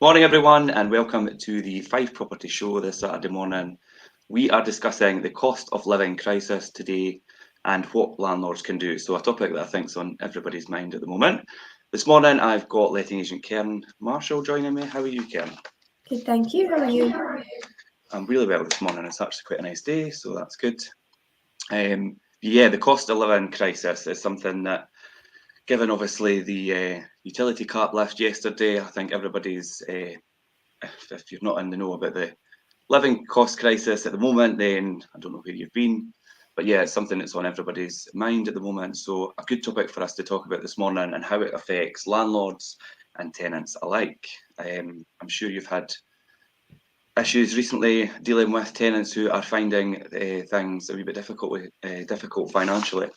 Morning everyone and welcome to the Fife Property Show this Saturday morning. We are discussing the cost of living crisis today and what landlords can do. So a topic that I think is on everybody's mind at the moment. This morning I've got letting agent Karen Marshall joining me. How are you, Karen? Good, thank you. How are you? I'm really well this morning. It's actually quite a nice day, so that's good. Yeah, the cost of living crisis is something that, given obviously the utility cap lift yesterday, I think everybody's, if you're not in the know about the living cost crisis at the moment, then I don't know where you've been, but yeah, it's something that's on everybody's mind at the moment. So a good topic for us to talk about this morning and how it affects landlords and tenants alike. I'm sure you've had issues recently dealing with tenants who are finding things a wee bit difficult financially.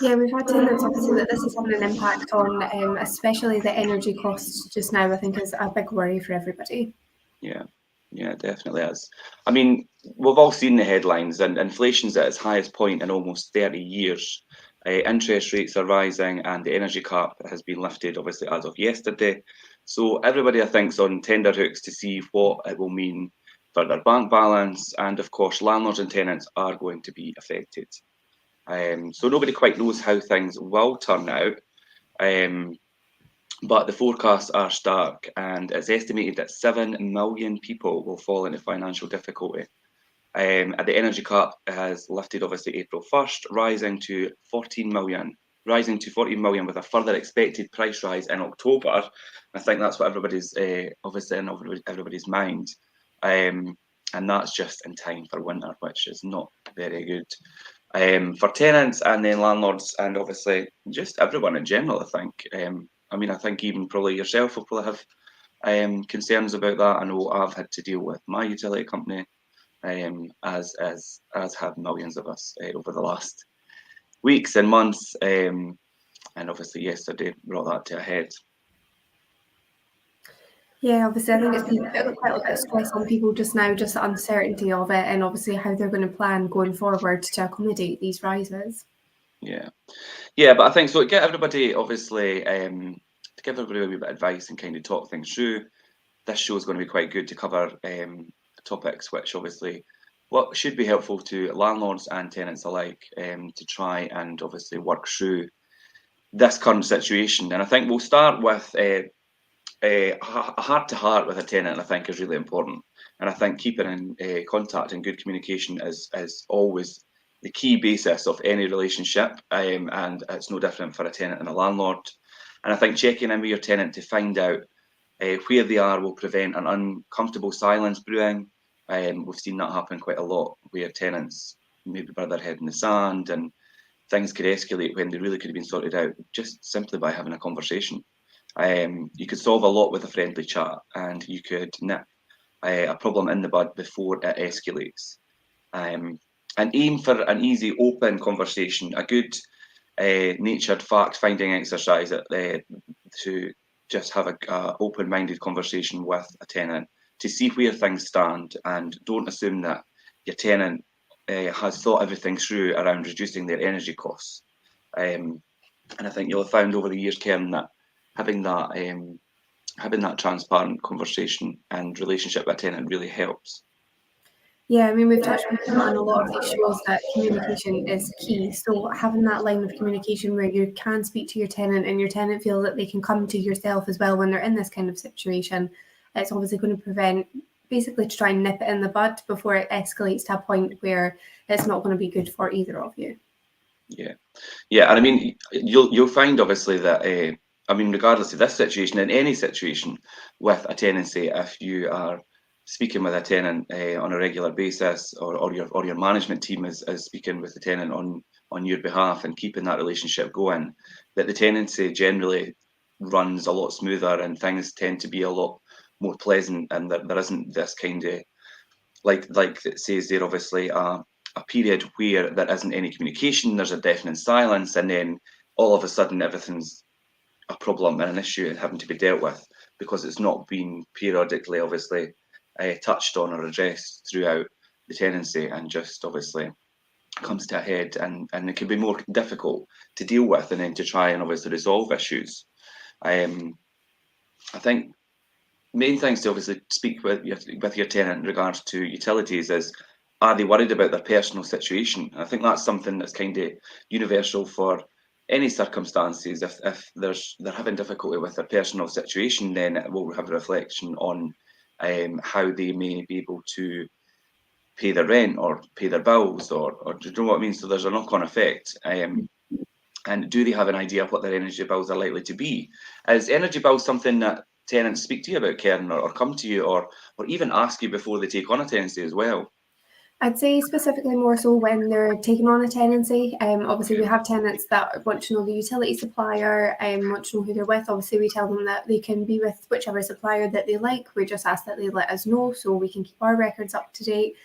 Yeah, we've had tenants obviously that this is having an impact on, especially the energy costs just now, I think is a big worry for everybody. Yeah, it definitely is. I mean, we've all seen the headlines, and inflation's at its highest point in almost 30 years. Interest rates are rising, and the energy cap has been lifted, obviously, as of yesterday. So everybody, I think, is on tenterhooks to see what it will mean for their bank balance, and of course, landlords and tenants are going to be affected. So nobody quite knows how things will turn out. But the forecasts are stark, and it's estimated that 7 million people will fall into financial difficulty. And the energy cap has lifted obviously April 1st, rising to 14 million with a further expected price rise in October. I think that's what everybody's obviously in everybody's mind. And that's just in time for winter, which is not very good. For tenants and then landlords and obviously just everyone in general, I think. I mean, I think even probably yourself will probably have concerns about that. I know I've had to deal with my utility company, as have millions of us over the last weeks and months, and obviously yesterday brought that to a head. Yeah, obviously I think it's been quite a bit of stress on people just now, just the uncertainty of it and obviously how they're going to plan going forward to accommodate these rises. Yeah, but I think so. To get everybody, obviously, to give everybody a wee bit of advice and kind of talk things through, this show is going to be quite good to cover topics which obviously what should be helpful to landlords and tenants alike, to try and obviously work through this current situation. And I think we'll start with a heart-to-heart with a tenant. I think is really important, and I think keeping in contact and good communication is always the key basis of any relationship, and it's no different for a tenant and a landlord. And I think checking in with your tenant to find out where they are will prevent an uncomfortable silence brewing. We've seen that happen quite a lot, where tenants maybe bury their head in the sand and things could escalate when they really could have been sorted out just simply by having a conversation. You could solve a lot with a friendly chat, and you could nip a problem in the bud before it escalates. And aim for an easy, open conversation, a good natured fact-finding exercise to just have a open-minded conversation with a tenant to see where things stand, and don't assume that your tenant has thought everything through around reducing their energy costs. And I think you'll have found over the years, Karen, that having that transparent conversation and relationship with a tenant really helps. Yeah, I mean, we've touched on a lot of these shows that communication is key. So having that line of communication where you can speak to your tenant and your tenant feel that they can come to yourself as well when they're in this kind of situation, it's obviously going to prevent, basically to try and nip it in the bud before it escalates to a point where it's not going to be good for either of you. Yeah, and I mean, you'll find obviously that I mean, regardless of this situation, in any situation with a tenancy, if you are speaking with a tenant on a regular basis, or your management team is speaking with the tenant on your behalf and keeping that relationship going, that the tenancy generally runs a lot smoother and things tend to be a lot more pleasant, and there isn't this kind of like it says there, obviously a period where there isn't any communication, there's a deafening silence, and then all of a sudden everything's a problem and an issue and having to be dealt with because it's not been periodically obviously touched on or addressed throughout the tenancy, and just obviously comes to a head, and it can be more difficult to deal with and then to try and obviously resolve issues. I think main things to obviously speak with your tenant in regards to utilities is, are they worried about their personal situation? I think that's something that's kind of universal for any circumstances. If they're having difficulty with their personal situation, then it will have a reflection on how they may be able to pay their rent or pay their bills, or do you know what I mean? So there's a knock-on effect. And do they have an idea of what their energy bills are likely to be? Is energy bills something that tenants speak to you about, Karen, or come to you, or even ask you before they take on a tenancy as well? I'd say specifically more so when they're taking on a tenancy. Obviously, we have tenants that want to know the utility supplier, want to know who they're with. Obviously, we tell them that they can be with whichever supplier that they like. We just ask that they let us know so we can keep our records up to date.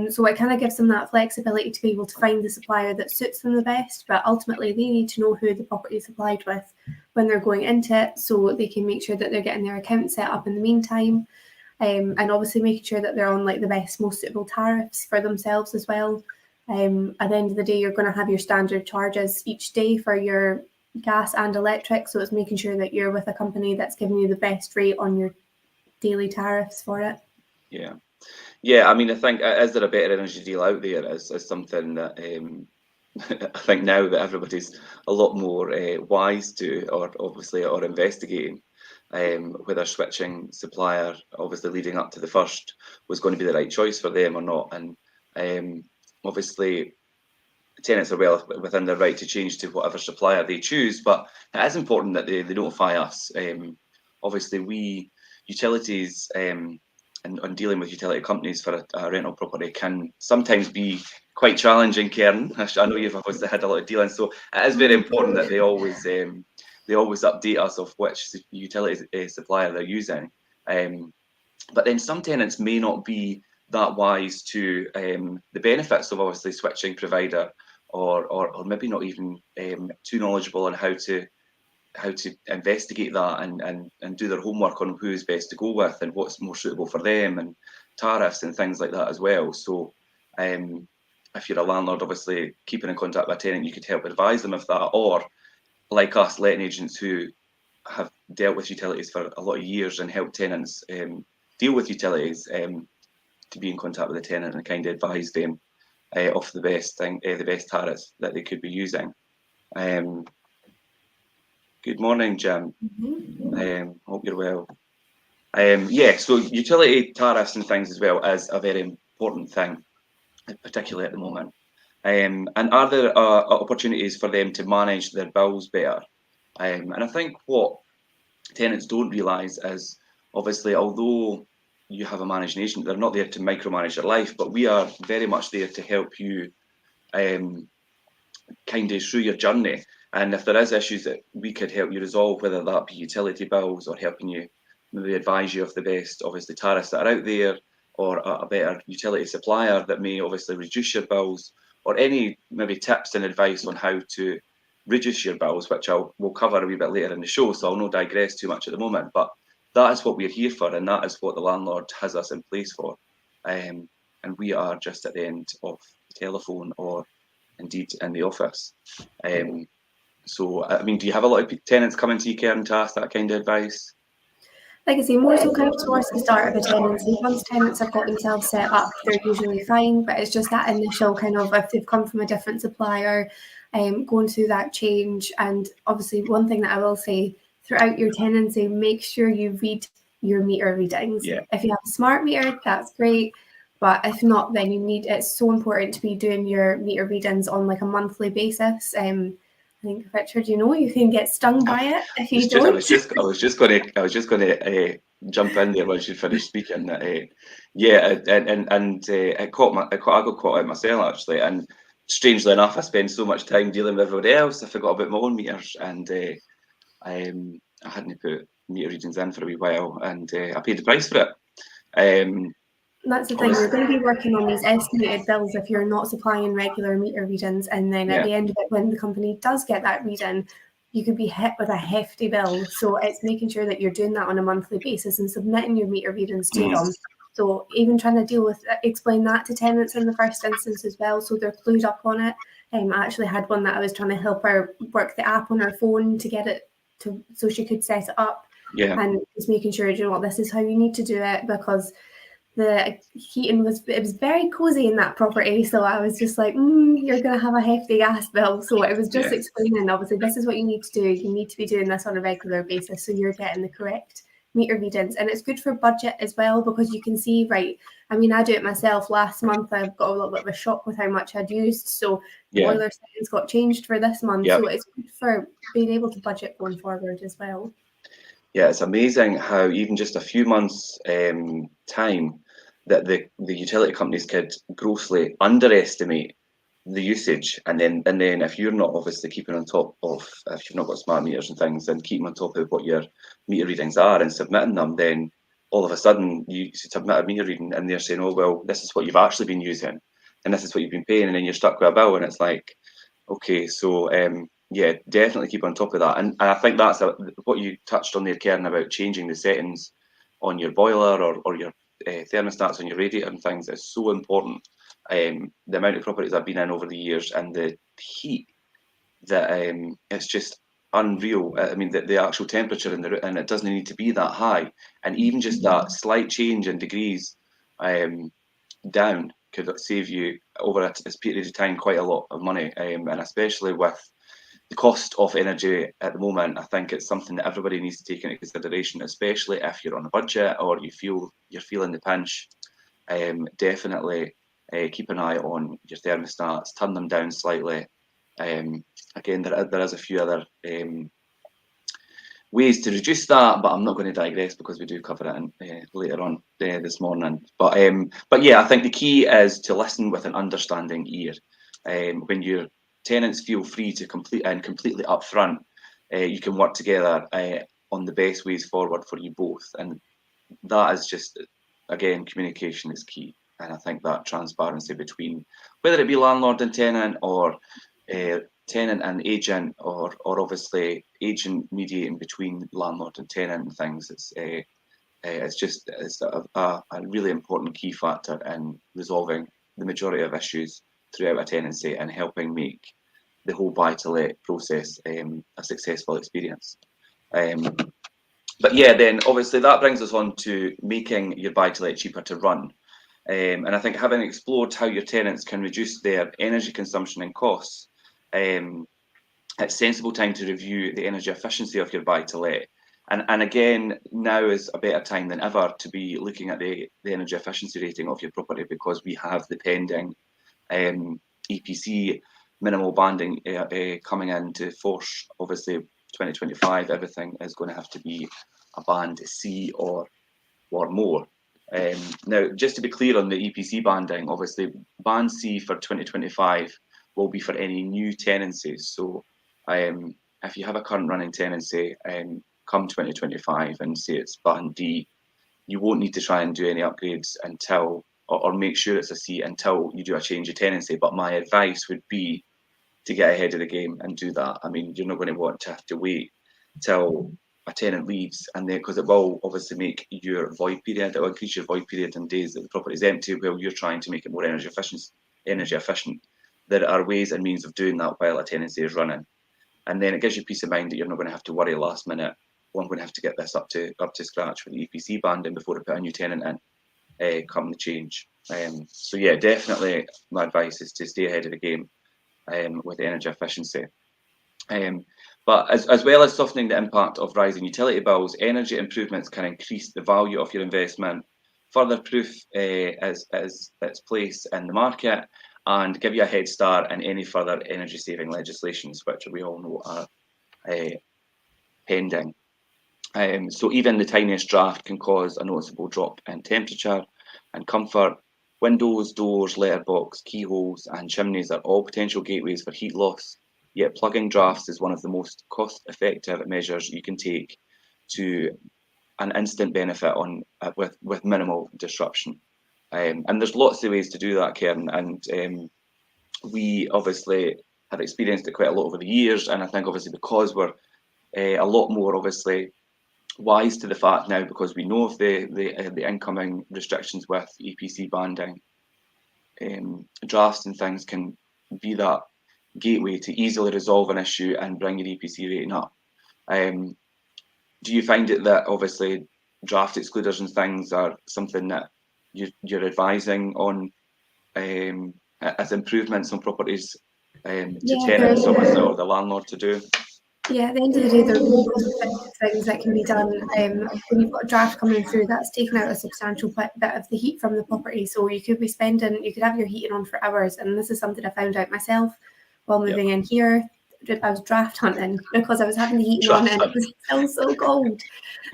So it kind of gives them that flexibility to be able to find the supplier that suits them the best. But ultimately, they need to know who the property is supplied with when they're going into it, so they can make sure that they're getting their account set up in the meantime. And obviously making sure that they're on like the best, most suitable tariffs for themselves as well. At the end of the day, you're going to have your standard charges each day for your gas and electric. So it's making sure that you're with a company that's giving you the best rate on your daily tariffs for it. Yeah. Yeah, I mean, I think, is there a better energy deal out there? Is something that I think now that everybody's a lot more wise to, or investigating, whether switching supplier, obviously leading up to the first, was going to be the right choice for them or not. And obviously, tenants are well within their right to change to whatever supplier they choose, but it is important that they notify us. Obviously, we utilities, and dealing with utility companies for a rental property can sometimes be quite challenging, Karen. I know you've obviously had a lot of dealings, so it is very important that they always update us of which utility supplier they're using. But then some tenants may not be that wise to the benefits of obviously switching provider, or maybe not even too knowledgeable on how to investigate that and do their homework on who is best to go with and what's more suitable for them, and tariffs and things like that as well. So if you're a landlord, obviously keeping in contact with a tenant, you could help advise them of that, or like us, letting agents who have dealt with utilities for a lot of years and help tenants deal with utilities, to be in contact with the tenant and kind of advise them of the best tariffs that they could be using. Good morning, Jim. Hope you're well. Yeah, so utility tariffs and things as well is a very important thing, particularly at the moment. And are there opportunities for them to manage their bills better? And I think what tenants don't realise is, obviously, although you have a managing agent, they're not there to micromanage your life, but we are very much there to help you kind of through your journey. And if there is issues that we could help you resolve, whether that be utility bills or helping you maybe advise you of the best, obviously, tariffs that are out there, or a better utility supplier that may obviously reduce your bills, or any maybe tips and advice on how to reduce your bills, which we'll cover a wee bit later in the show, so I'll not digress too much at the moment. But that is what we're here for, and that is what the landlord has us in place for. And we are just at the end of the telephone, or indeed in the office. So, I mean, do you have a lot of tenants coming to you, Karen, to ask that kind of advice? Like I say, more so kind of towards the start of a tenancy. Once tenants have got themselves set up, they're usually fine, but it's just that initial kind of, if they've come from a different supplier, going through that change. And obviously, one thing that I will say, throughout your tenancy, make sure you read your meter readings. Yeah. If you have a smart meter, that's great. But if not, then it's so important to be doing your meter readings on like a monthly basis. I think, Richard, you can get stung by it if you don't. I was just going to jump in there once you finished speaking. Yeah, and I got caught out myself, actually. And strangely enough, I spend so much time dealing with everybody else, I forgot about my own meters, and I hadn't put meter readings in for a wee while, and I paid the price for it. That's the thing, you're going to be working on these estimated bills if you're not supplying regular meter readings, and then at the end of it, when the company does get that reading, you could be hit with a hefty bill. So it's making sure that you're doing that on a monthly basis and submitting your meter readings to them. So even trying to explain that to tenants in the first instance as well, so they're clued up on it. I actually had one that I was trying to help her work the app on her phone to get it so she could set it up. Yeah. And just making sure, you know what, this is how you need to do it, because the heating was very cozy in that property. So I was just like, you're going to have a hefty gas bill. So it was just explaining, obviously, this is what you need to do. You need to be doing this on a regular basis, so you're getting the correct meter readings. And it's good for budget as well, because you can see, right, I mean, I do it myself. Last month, I've got a little bit of a shock with how much I'd used. So boiler settings got changed for this month. So it's good for being able to budget going forward as well. Yeah, it's amazing how even just a few months time that the utility companies could grossly underestimate the usage, and then if you're not obviously keeping on top of, if you've not got smart meters and things, and keeping on top of what your meter readings are and submitting them, then all of a sudden you submit a meter reading and they're saying, oh well, this is what you've actually been using and this is what you've been paying, and then you're stuck with a bill, and it's like, okay, so yeah, definitely keep on top of that. And I think that's what you touched on there, Karen, about changing the settings on your boiler or your thermostats on your radiator and things is so important. The amount of properties I've been in over the years and the heat that it's just unreal. I mean, the actual temperature and it doesn't need to be that high. And even just that slight change in degrees down could save you over a period of time quite a lot of money, and especially with the cost of energy at the moment. I think it's something that everybody needs to take into consideration, especially if you're on a budget or you're feeling the pinch. Definitely keep an eye on your thermostats, turn them down slightly. Again, there is a few other ways to reduce that, but I'm not going to digress because we do cover it in, later on this morning. But yeah, I think the key is to listen with an understanding ear. When your tenants feel free to completely upfront, you can work together on the best ways forward for you both, and that is just, again, communication is key. And I think that transparency between whether it be landlord and tenant, or tenant and agent, or obviously agent mediating between landlord and tenant and things, it's a really important key factor in resolving the majority of issues throughout a tenancy and helping make the whole buy-to-let process a successful experience. But yeah, then obviously that brings us on to making your buy-to-let cheaper to run. And I think, having explored how your tenants can reduce their energy consumption and costs, it's sensible time to review the energy efficiency of your buy-to-let. And again, now is a better time than ever to be looking at the energy efficiency rating of your property, because we have the pending EPC minimal banding coming into force. Obviously, 2025, everything is going to have to be a band C or more. Now, just to be clear on the EPC banding, obviously, band C for 2025 will be for any new tenancies. So if you have a current running tenancy, come 2025 and say it's band D, you won't need to try and do any upgrades until, or make sure it's a C until you do a change of tenancy. But my advice would be to get ahead of the game and do that. I mean, you're not going to want to have to wait till a tenant leaves, and then, because it will obviously make your void period, it will increase your void period in days that the property is empty while you're trying to make it more energy efficient. There are ways and means of doing that while a tenancy is running, and then it gives you peace of mind that you're not going to have to worry last minute, well, I'm going to have to get this up to scratch with the EPC banding before I put a new tenant in, come the change. So yeah, definitely my advice is to stay ahead of the game with energy efficiency. But as well as softening the impact of rising utility bills, energy improvements can increase the value of your investment, further proof its place in the market, and give you a head start in any further energy saving legislations, which we all know are pending. So even the tiniest draft can cause a noticeable drop in temperature and comfort. Windows, doors, letterbox, keyholes, and chimneys are all potential gateways for heat loss, yet plugging drafts is one of the most cost-effective measures you can take to an instant benefit with minimal disruption. And there's lots of ways to do that, Karen, and we obviously have experienced it quite a lot over the years, and I think obviously because we're a lot more obviously wise to the fact now, because we know of the incoming restrictions with EPC banding, drafts and things can be that gateway to easily resolve an issue and bring your EPC rating up. do you find it that obviously draft excluders and things are something that you're advising on as improvements on properties to Yeah, tenants or the landlord to do? yeah, at the end of the day, they're really cost-effective things that can be done. When you've got a draft coming through, that's taken out a substantial bit of the heat from the property. So you could have your heating on for hours. And this is something I found out myself while moving in here. I was draft hunting because I was having the heating on and it was still so cold.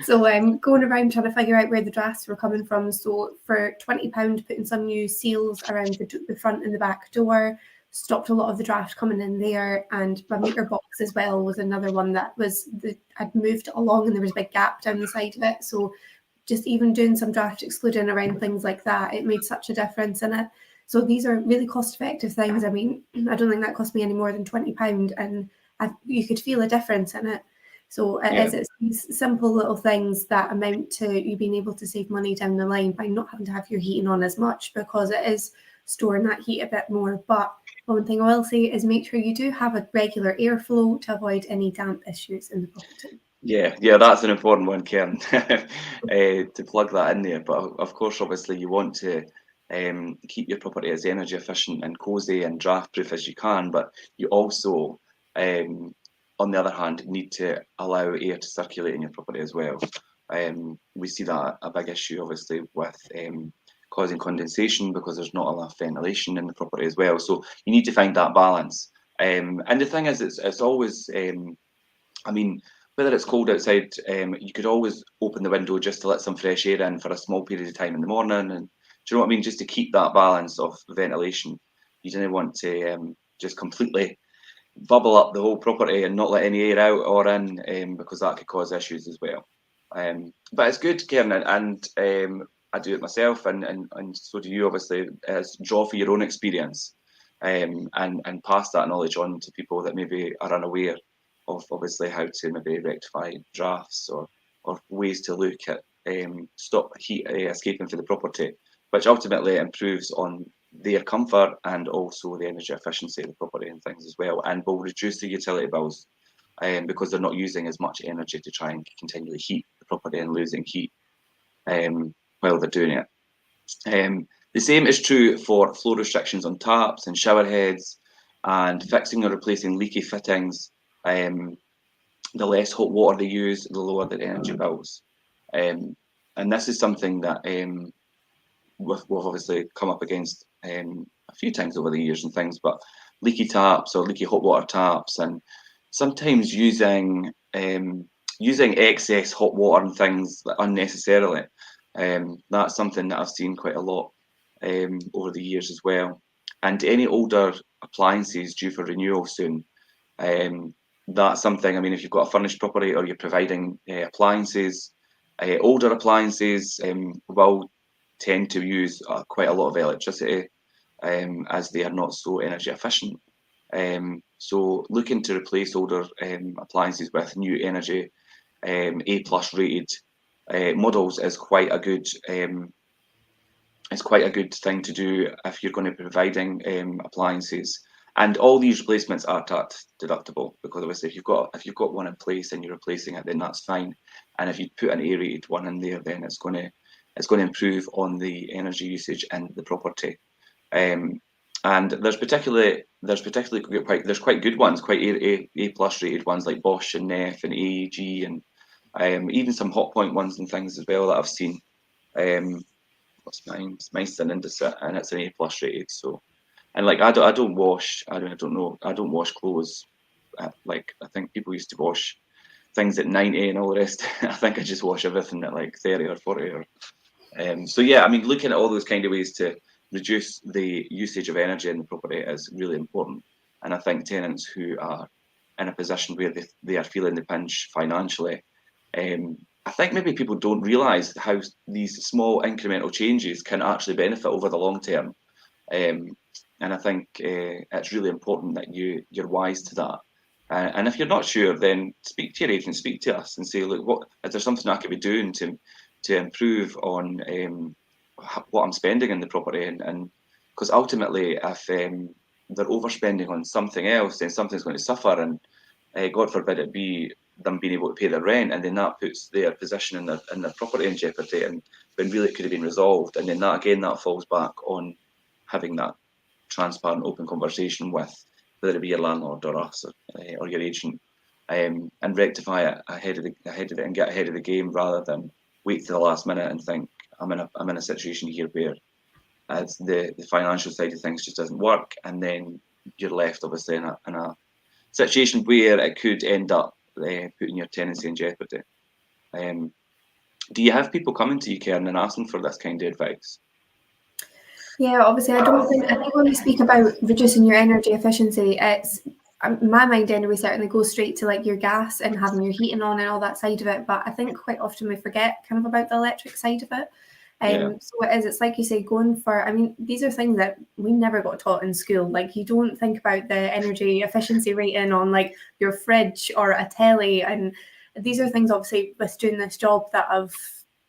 So I'm going around trying to figure out where the drafts were coming from. So for £20, putting some new seals around the front and the back door, stopped a lot of the draft coming in there. And my meter box as well was another one that I'd moved along and there was a big gap down the side of it. So just even doing some draft excluding around things like that, it made such a difference in it. So these are really cost-effective things. I mean, I don't think that cost me any more than £20, and you could feel a difference in it. So it's these simple little things that amount to you being able to save money down the line by not having to have your heating on as much, because it is storing that heat a bit more. But one thing I will say is make sure you do have a regular airflow to avoid any damp issues in the property. Yeah, that's an important one, Karen, to plug that in there. But of course, obviously, you want to keep your property as energy efficient and cosy and draft proof as you can. But you also, on the other hand, need to allow air to circulate in your property as well. We see that a big issue, obviously, with causing condensation because there's not enough ventilation in the property as well. So you need to find that balance. And the thing is, it's always, I mean, whether it's cold outside, you could always open the window just to let some fresh air in for a small period of time in the morning. And do you know what I mean? Just to keep that balance of ventilation. You don't want to just completely bubble up the whole property and not let any air out or in, because that could cause issues as well. But it's good, Karen, and I do it myself, and so do you, obviously, is draw for your own experience, and pass that knowledge on to people that maybe are unaware of obviously how to maybe rectify drafts or ways to look at stop heat escaping from the property, which ultimately improves on their comfort and also the energy efficiency of the property and things as well, and will reduce the utility bills because they're not using as much energy to try and continually heat the property and losing heat while they're doing it. The same is true for flow restrictions on taps and shower heads, and fixing or replacing leaky fittings. The less hot water they use, the lower their energy bills. And this is something that we've obviously come up against a few times over the years and things, but leaky taps or leaky hot water taps, and sometimes using excess hot water and things unnecessarily. That's something that I've seen quite a lot over the years as well. And any older appliances due for renewal soon, that's something, I mean, if you've got a furnished property or you're providing appliances, older appliances will tend to use quite a lot of electricity as they are not so energy efficient. So looking to replace older appliances with new energy A+ rated models is quite a good thing to do if you're going to be providing appliances. And all these replacements are tax deductible, because obviously if you've got one in place and you're replacing it, then that's fine. And if you put an A-rated one in there, then it's going to improve on the energy usage in the property. And there's quite good ones, quite A+ rated ones like Bosch and Neff and AEG, and even some Hotpoint ones and things as well that I've seen. What's mine? Mine's an Indesit, and it's an A+ rated. So, and like I don't wash. I don't wash clothes. Like I think people used to wash things at 90 and all the rest. I think I just wash everything at like 30 or 40. So yeah, I mean, looking at all those kind of ways to reduce the usage of energy in the property is really important. And I think tenants who are in a position where they are feeling the pinch financially, I think maybe people don't realise how these small incremental changes can actually benefit over the long term. And I think it's really important that you're wise to that. And if you're not sure, then speak to your agent, speak to us, and say, look, what is there something I could be doing to improve on what I'm spending in the property, and because ultimately, if they're overspending on something else, then something's going to suffer, and God forbid it be them being able to pay their rent, and then that puts their position in their property in jeopardy, and when really it could have been resolved. And then that falls back on having that transparent, open conversation with whether it be your landlord or us or your agent, and rectify it ahead of it and get ahead of the game, rather than wait to the last minute and think I'm in a situation here where as the financial side of things just doesn't work, and then you're left obviously in a situation where it could end up putting your tenancy in jeopardy. Do you have people coming to you, Karen, and asking for this kind of advice? Yeah, obviously, I think when we speak about reducing your energy efficiency, it's, my mind anyway certainly goes straight to like your gas and having your heating on and all that side of it. But I think quite often we forget kind of about the electric side of it. So it's like you say, going for, I mean, these are things that we never got taught in school. Like, you don't think about the energy efficiency rating on like your fridge or a telly. And these are things obviously with doing this job that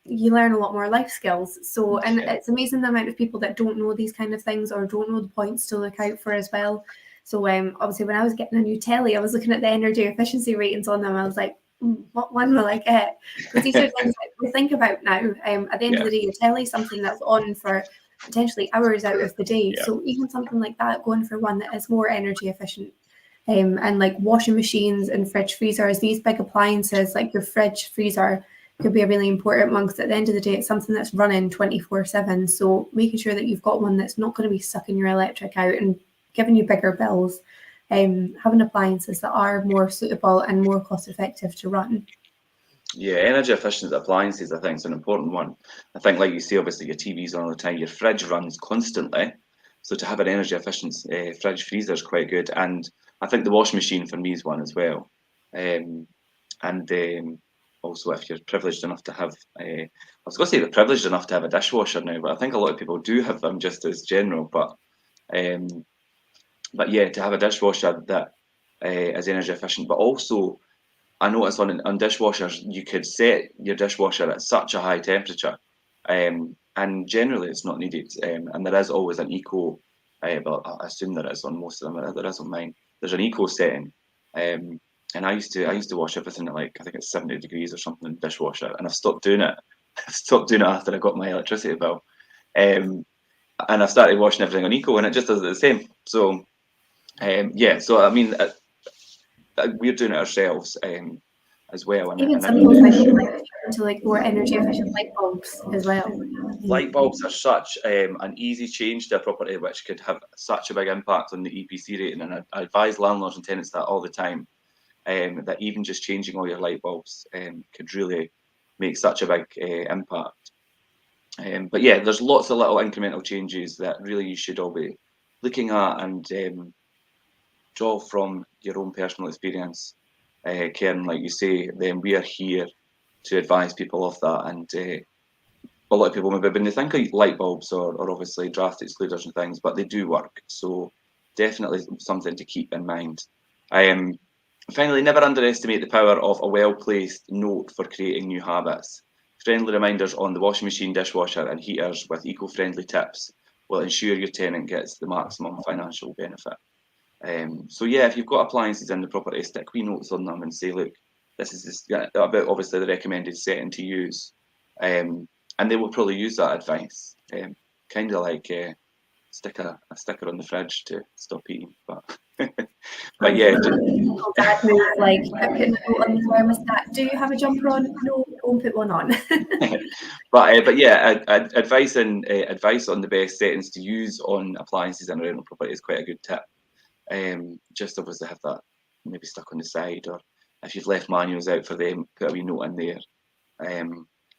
you learn a lot more life skills. So, and it's amazing the amount of people that don't know these kind of things or don't know the points to look out for as well. So obviously when I was getting a new telly, I was looking at the energy efficiency ratings on them. I was like, what one will I get? Because these are things that we think about now. At the end of the day, your telly is something that's on for potentially hours out of the day. So even something like that, going for one that is more energy efficient. And like washing machines and fridge freezers, these big appliances like your fridge freezer could be a really important one, because at the end of the day, it's something that's running 24/7. So making sure that you've got one that's not going to be sucking your electric out and giving you bigger bills, having appliances that are more suitable and more cost effective to run. Yeah, energy efficient appliances, I think, is an important one. I think, like you say, obviously your TV's on all the time, your fridge runs constantly. So to have an energy efficient fridge freezer is quite good. And I think the washing machine for me is one as well. Also, if you're privileged enough to have, I was going to say they're privileged enough to have a dishwasher now, but I think a lot of people do have them just as general. But yeah, to have a dishwasher that is energy efficient, but also I noticed on dishwashers you could set your dishwasher at such a high temperature, and generally it's not needed. And there is always an eco. But I assume there is on most of them. There is on mine. There's an eco setting. And I used to wash everything at like, I think it's 70 degrees or something in the dishwasher, and I've stopped doing it. I stopped doing it after I got my electricity bill, and I started washing everything on eco, and it just does it the same. So yeah, so I mean, we're doing it ourselves as well. Even some people like into like more energy efficient light bulbs as well. Light bulbs are such an easy change to a property, which could have such a big impact on the EPC rating, and I advise landlords and tenants that all the time. That even just changing all your light bulbs could really make such a big impact. But yeah, there's lots of little incremental changes that really you should all be looking at and draw from your own personal experience. Karen, like you say, then we are here to advise people of that. And a lot of people maybe when they think of light bulbs or obviously draft excluders and things, but they do work. So definitely something to keep in mind. Finally, never underestimate the power of a well-placed note for creating new habits. Friendly reminders on the washing machine, dishwasher and heaters with eco-friendly tips will ensure your tenant gets the maximum financial benefit. So yeah, if you've got appliances in the property, stick wee notes on them and say, look, this is about obviously the recommended setting to use. And they will probably use that advice. Kind of like stick a sticker on the fridge to stop eating. But but yeah. Dad move, like putting a note on the thermostat. Do you have a jumper on? No, don't put one on. But yeah, advice on the best settings to use on appliances in a rental property is quite a good tip. Just obviously have that maybe stuck on the side, or if you've left manuals out for them, put a wee note in there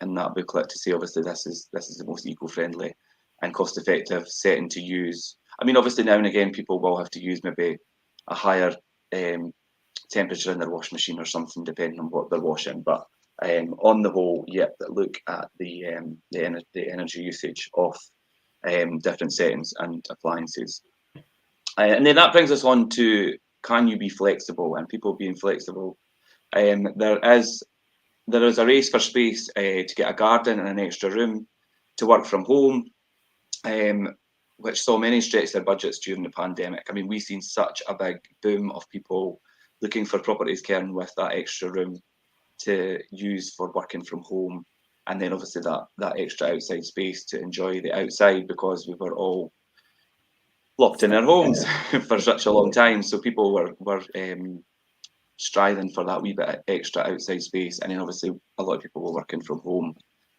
in that booklet to say obviously this is the most eco-friendly and cost-effective setting to use. I mean, obviously now and again people will have to use maybe a higher temperature in their washing machine or something, depending on what they're washing. But on the whole, yeah, look at the energy usage of different settings and appliances. And then that brings us on to, can you be flexible? And people being flexible. There is a race for space to get a garden and an extra room, to work from home, which saw many stretch their budgets during the pandemic. I mean, we've seen such a big boom of people looking for properties, Karen, with that extra room to use for working from home, and then obviously that extra outside space to enjoy the outside, because we were all locked in our homes for such a long time. So people were striving for that wee bit of extra outside space, and then obviously a lot of people were working from home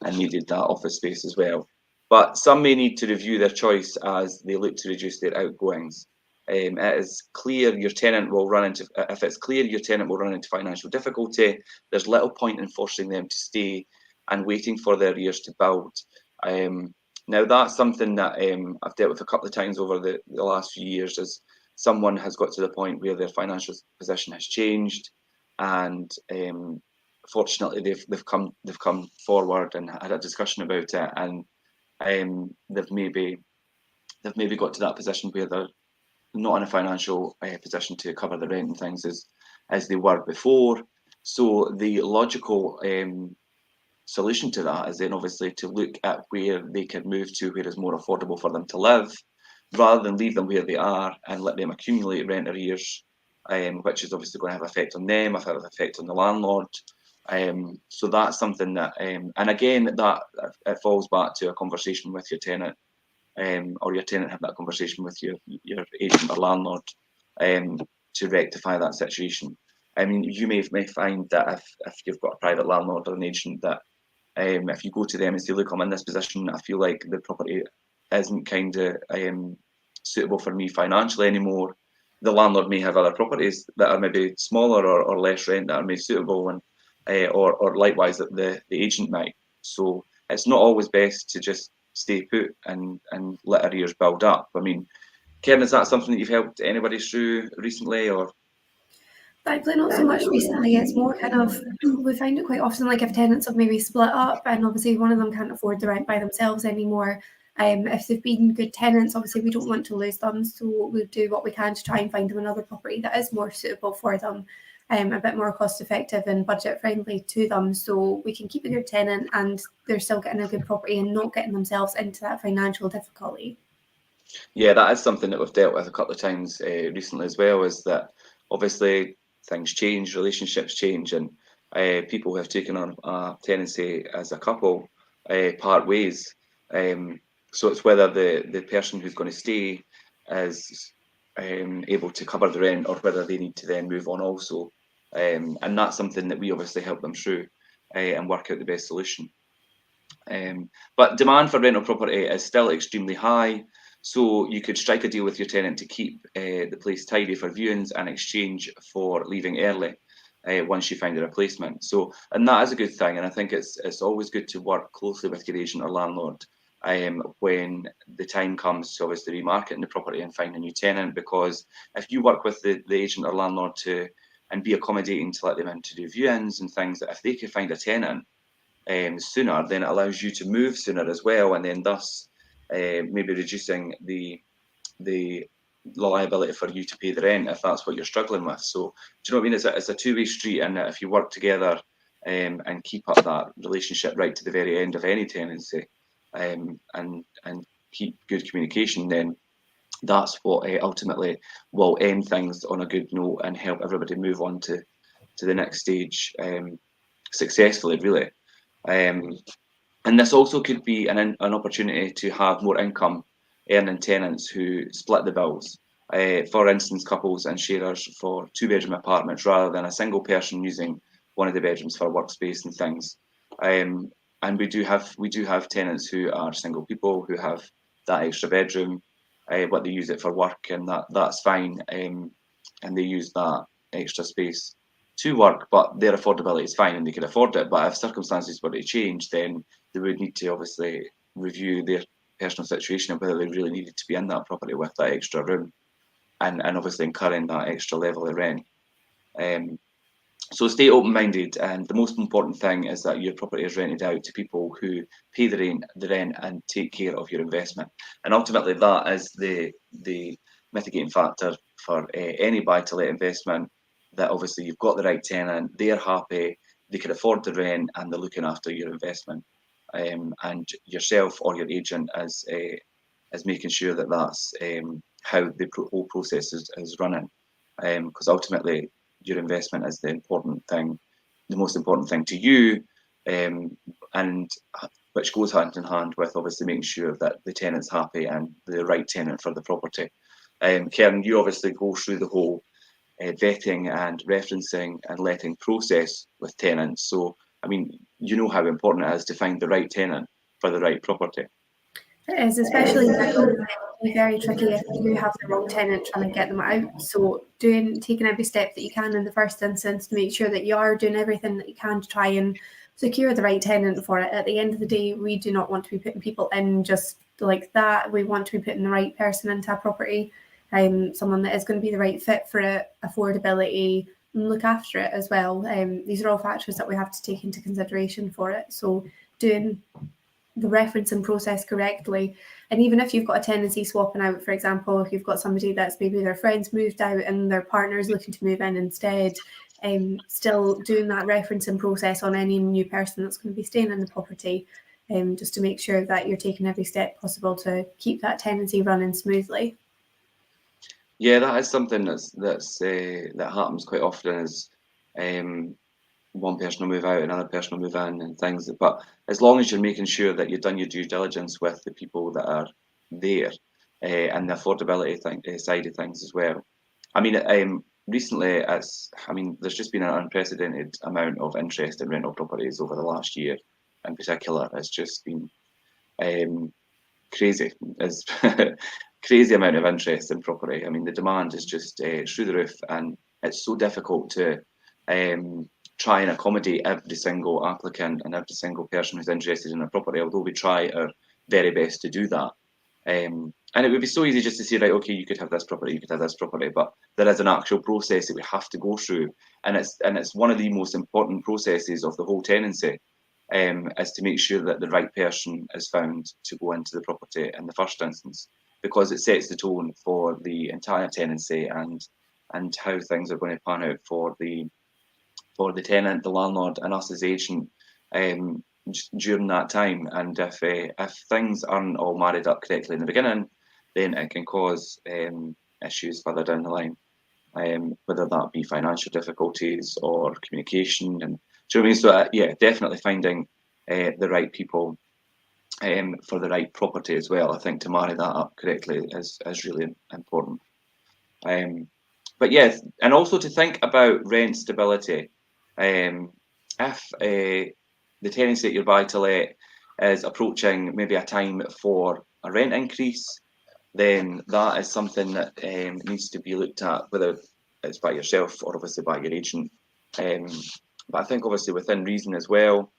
and needed that office space as well. But some may need to review their choice as they look to reduce their outgoings. It is clear your tenant will run into, if it's clear your tenant will run into financial difficulty, there's little point in forcing them to stay and waiting for their arrears to build. Now that's something that I've dealt with a couple of times over the last few years, as someone has got to the point where their financial position has changed, and fortunately they've come forward and had a discussion about it, and they've maybe got to that position where they're not in a financial position to cover the rent and things as they were before. So the logical solution to that is then obviously to look at where they can move to, where it's more affordable for them to live, rather than leave them where they are and let them accumulate rent arrears, which is obviously going to have an effect on them, have an effect on the landlord. So that's something that, and again, that it falls back to a conversation with your tenant, or your tenant have that conversation with your agent or landlord to rectify that situation. I mean, you may find that if you've got a private landlord or an agent, that if you go to them and say, look, I'm in this position, I feel like the property isn't kind of suitable for me financially anymore. The landlord may have other properties that are maybe smaller or less rent that are made suitable, and or likewise that the agent might. So it's not always best to just stay put and let arrears build up. I mean, Karen, is that something that you've helped anybody through recently, or? Thankfully, not so much recently. It's more kind of, we find it quite often, like if tenants have maybe split up and obviously one of them can't afford the rent by themselves anymore. If they've been good tenants, obviously we don't want to lose them, so we do what we can to try and find them another property that is more suitable for them, a bit more cost effective and budget friendly to them, so we can keep a good tenant and they're still getting a good property and not getting themselves into that financial difficulty. Yeah, that is something that we've dealt with a couple of times recently as well, is that obviously things change, relationships change, and people who have taken on a tenancy as a couple part ways. So it's whether the person who's going to stay is able to cover the rent, or whether they need to then move on also. And that's something that we obviously help them through and work out the best solution. But demand for rental property is still extremely high. So you could strike a deal with your tenant to keep the place tidy for viewings and exchange for leaving early once you find a replacement. So, and that is a good thing. And I think it's always good to work closely with your agent or landlord when the time comes to obviously remarketing the property and find a new tenant, because if you work with the agent or landlord and be accommodating to let them in to do viewings and things, that if they can find a tenant sooner, then it allows you to move sooner as well, and then thus maybe reducing the liability for you to pay the rent if that's what you're struggling with. So do you know what I mean? It's a two-way street, and if you work together and keep up that relationship right to the very end of any tenancy, and keep good communication, then that's what ultimately will end things on a good note and help everybody move on to the next stage successfully, really. And this also could be an opportunity to have more income earning tenants who split the bills. For instance, couples and sharers for two-bedroom apartments, rather than a single person using one of the bedrooms for workspace and things. And we do have tenants who are single people who have that extra bedroom, but they use it for work, and that's fine. And they use that extra space to work, but their affordability is fine and they can afford it. But if circumstances were to change, then they would need to obviously review their personal situation and whether they really needed to be in that property with that extra room, and obviously incurring that extra level of rent. So stay open-minded, and the most important thing is that your property is rented out to people who pay the rent and take care of your investment. And ultimately, that is the mitigating factor for any buy-to-let investment. That obviously you've got the right tenant, they're happy, they can afford the rent, and they're looking after your investment. And yourself or your agent is making sure that that's how the whole process is running. Because ultimately, your investment is the most important thing to you, and which goes hand in hand with obviously making sure that the tenant's happy and the right tenant for the property. Karen, you obviously go through the whole vetting and referencing and letting process with tenants. So, I mean, you know how important it is to find the right tenant for the right property. It is, especially now, it can be very tricky if you have the wrong tenant trying to get them out. So taking every step that you can in the first instance to make sure that you are doing everything that you can to try and secure the right tenant for it. At the end of the day, we do not want to be putting people in just like that. We want to be putting the right person into a property, someone that is going to be the right fit for it, affordability, and look after it as well. These are all factors that we have to take into consideration for it. So doing the referencing process correctly, and even if you've got a tenancy swapping out, for example, if you've got somebody that's maybe their friends moved out and their partner is looking to move in instead, still doing that referencing process on any new person that's going to be staying in the property, just to make sure that you're taking every step possible to keep that tenancy running smoothly. Yeah, that is something that happens quite often. Is one person will move out, another person will move in, and things. But as long as you're making sure that you've done your due diligence with the people that are there, and the affordability side of things as well. I mean, recently, there's just been an unprecedented amount of interest in rental properties over the last year. In particular, it's just been crazy. It's crazy amount of interest in property. I mean, the demand is just through the roof, and it's so difficult to try and accommodate every single applicant and every single person who's interested in a property, although we try our very best to do that. And it would be so easy just to say, right, okay, you could have this property, you could have this property, but there is an actual process that we have to go through, and it's one of the most important processes of the whole tenancy, is to make sure that the right person is found to go into the property in the first instance, because it sets the tone for the entire tenancy and how things are going to pan out for the tenant, the landlord, and us as agent during that time. And if things aren't all married up correctly in the beginning, then it can cause issues further down the line, whether that be financial difficulties or communication. And do you know what I mean? So yeah, definitely finding the right people for the right property as well. I think to marry that up correctly is really important. But yes, and also to think about rent stability. If the tenancy at your buy-to-let is approaching maybe a time for a rent increase, then that is something that needs to be looked at, whether it's by yourself or obviously by your agent. But I think obviously within reason as well.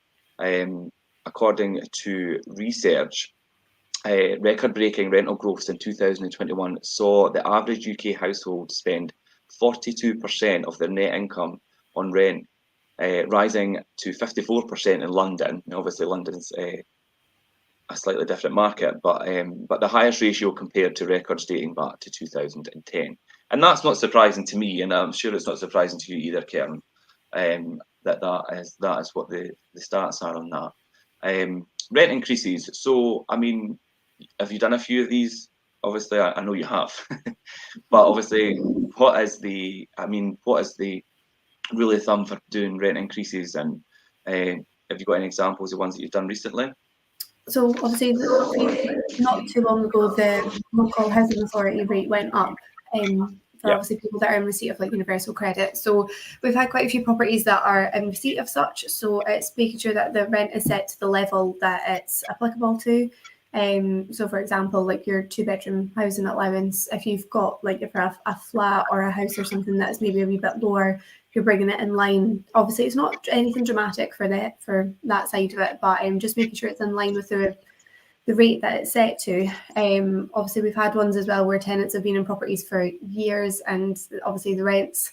According to research, record-breaking rental growth in 2021 saw the average UK household spend 42% of their net income on rent, rising to 54% in London. Now, obviously, London's a slightly different market, but the highest ratio compared to records dating back to 2010. And that's not surprising to me, and I'm sure it's not surprising to you either, Karen, that is what the stats are on that. Rent increases. So, I mean, have you done a few of these? Obviously, I know you have, but obviously, what is the rule of thumb for doing rent increases? And have you got any examples of ones that you've done recently? So obviously, not too long ago, the local housing authority rate went up. For obviously people that are in receipt of like universal credit. So we've had quite a few properties that are in receipt of such. So it's making sure that the rent is set to the level that it's applicable to. So for example, like your 2-bedroom housing allowance, if you've got like if a flat or a house or something that's maybe a wee bit lower, you're bringing it in line. Obviously, it's not anything dramatic for that side of it, but just making sure it's in line with the rate that it's set to. Obviously, we've had ones as well where tenants have been in properties for years, and obviously the rent's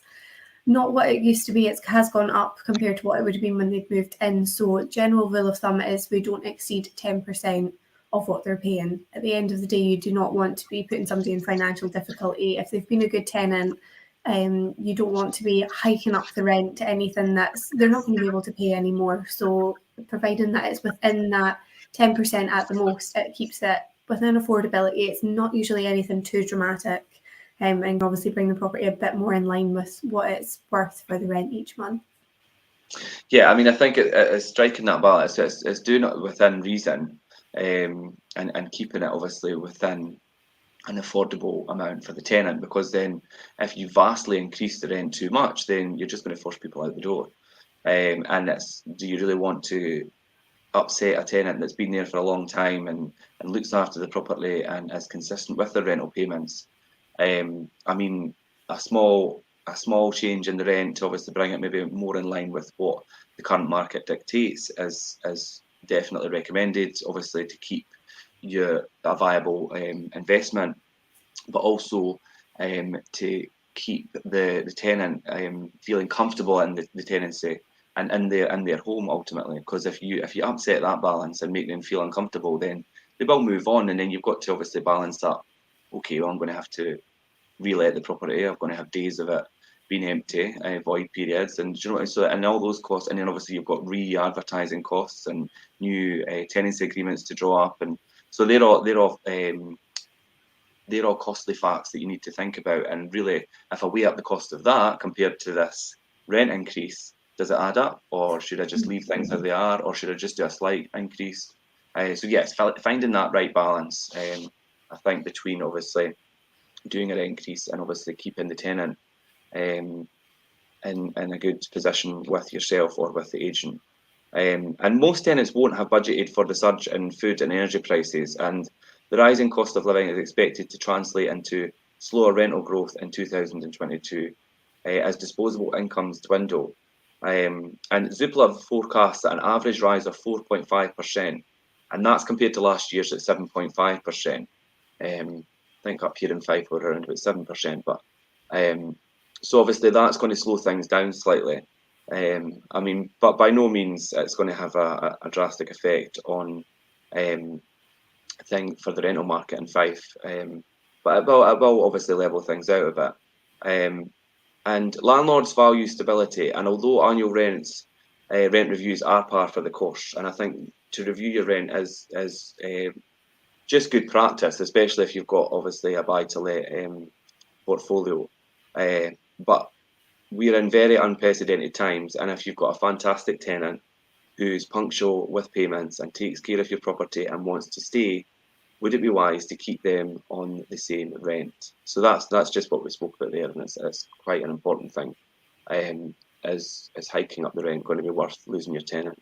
not what it used to be. It has gone up compared to what it would have been when they've moved in. So general rule of thumb is we don't exceed 10% of what they're paying. At the end of the day, you do not want to be putting somebody in financial difficulty. If they've been a good tenant, you don't want to be hiking up the rent to anything they're not going to be able to pay anymore. So providing that it's within that 10% at the most, it keeps it within affordability. It's not usually anything too dramatic. and obviously bring the property a bit more in line with what it's worth for the rent each month. Yeah, I mean, I think it's striking that balance. It's doing it within reason, and keeping it obviously within an affordable amount for the tenant, because then if you vastly increase the rent too much, then you're just going to force people out the door. And do you really want to upset a tenant that's been there for a long time and looks after the property and is consistent with their rental payments? I mean, a small change in the rent to obviously bring it maybe more in line with what the current market dictates is definitely recommended, obviously, to keep a viable investment, but also to keep the tenant feeling comfortable in the tenancy and in their home ultimately. Because if you upset that balance and make them feel uncomfortable, then they will move on, and then you've got to obviously balance that. Okay, well, I'm going to have to re-let the property. I'm going to have days of it being empty, void periods, and you know, so and all those costs, and then obviously you've got re-advertising costs and new tenancy agreements to draw up, and so they're all costly facts that you need to think about. And really, if I weigh up the cost of that compared to this rent increase, does it add up, or should I just leave things as they are, or should I just do a slight increase? So yes, finding that right balance, I think, between obviously doing an increase and obviously keeping the tenant in a good position with yourself or with the agent. And most tenants won't have budgeted for the surge in food and energy prices, and the rising cost of living is expected to translate into slower rental growth in 2022 as disposable incomes dwindle. And Zoopla forecasts an average rise of 4.5%, and that's compared to last year's at 7.5%. I think up here in Fife we're around about 7%, but so obviously that's going to slow things down slightly. I mean, but by no means it's going to have a drastic effect on thing for the rental market in Fife. But it will obviously level things out a bit. And landlords value stability, and although annual rent reviews are par for the course, and I think to review your rent is just good practice, especially if you've got obviously a buy-to-let portfolio. But we're in very unprecedented times, and if you've got a fantastic tenant who's punctual with payments and takes care of your property and wants to stay, would it be wise to keep them on the same rent? So that's just what we spoke about there, and it's quite an important thing. Is hiking up the rent going to be worth losing your tenant